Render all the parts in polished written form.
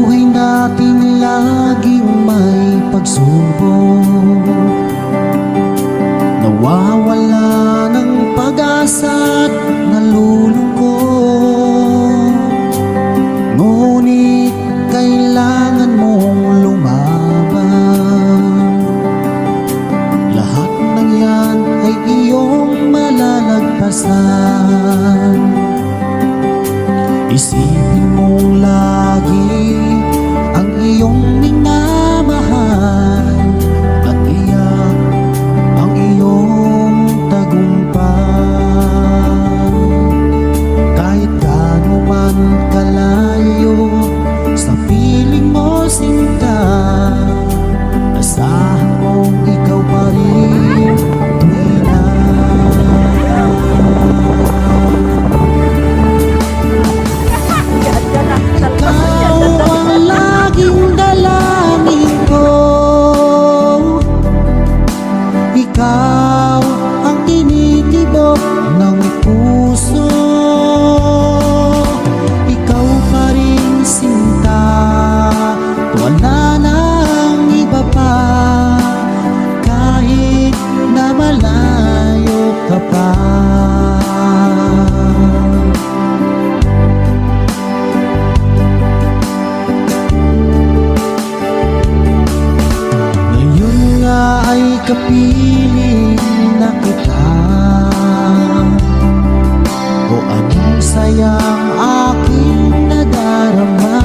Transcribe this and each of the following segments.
buhay natin laging may pagsubok, nawawala ng pag-asa at nalulungkot. Ngunit kailangan mong lumaban. Lahat ng yan ay iyong malalagpasan. Isipin mong lagi ang iyong minamahal at iyak ang iyong tagumpay. Kahit gaano man kalayo sa piling mo, sinta, asahan mong ikaw pa rin tuwing na. Ikaw ang laging dalangin ko, ikaw ang tinitibok ng puso. Ikaw pa rin, sinta, wala nang iba pa. Kahit na malayo ka pa, ngayon nga ay kapiling na kita. O anong sayang aking nadarama.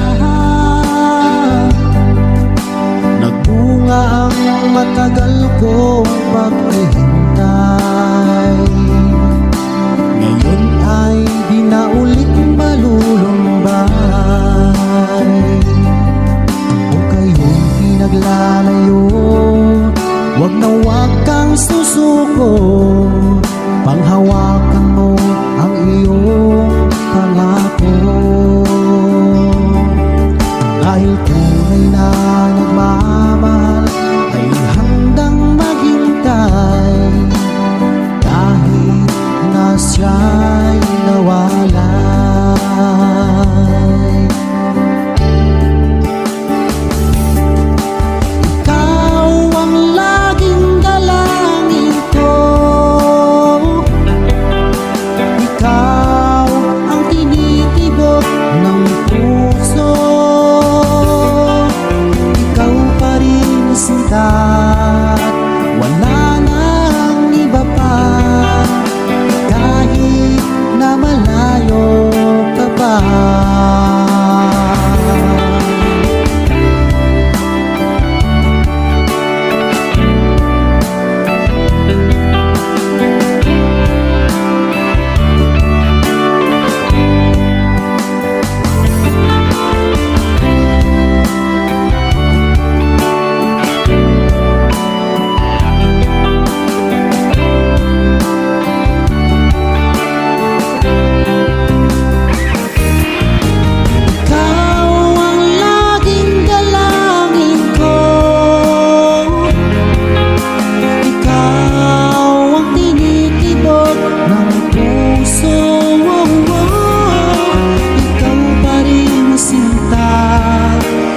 Nagbunga ang matagal kong paghihintay. Ngayon ay di na ulit malulumbay. Kung kayo'y pinaglalayo, wag na wag kang susuko. Panghawakan mo ang iyong pangako. Dahil tunay na nagmamahal ay handang maghintay. Kahit na siya'y nawalay. Ikaw ang laging dalangin ko, ikaw ang tinitibok ng puso. Ikaw pa rin, sinta, wala nang iba pa. Kahit na malayo ka pa.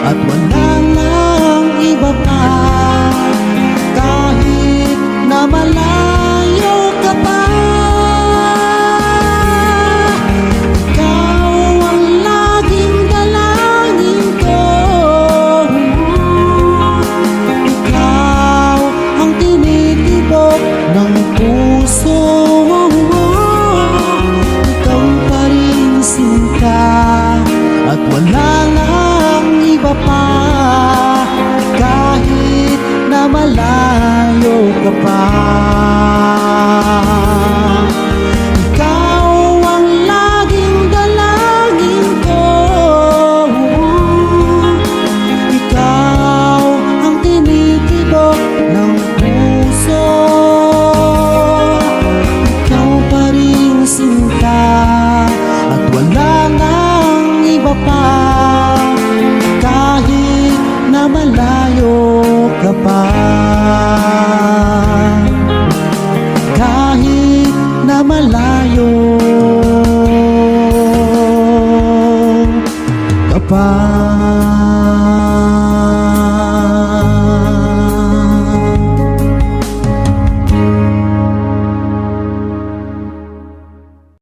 At wala nang iba pa. Kahit na malayo ka pa, ikaw ang laging dalangin ko. Ikaw ang tinitibok ng puso. Ikaw pa rin, sinta, at wala nang iba pa. Kahit na malayo ka pa, ikaw ang laging dalangin ko. Ikaw ang tinitibok ng puso. Ikaw pa rin, sinta, at wala nang iba pa. Kahit na malayo ka pa, kahit na malayo ka pa.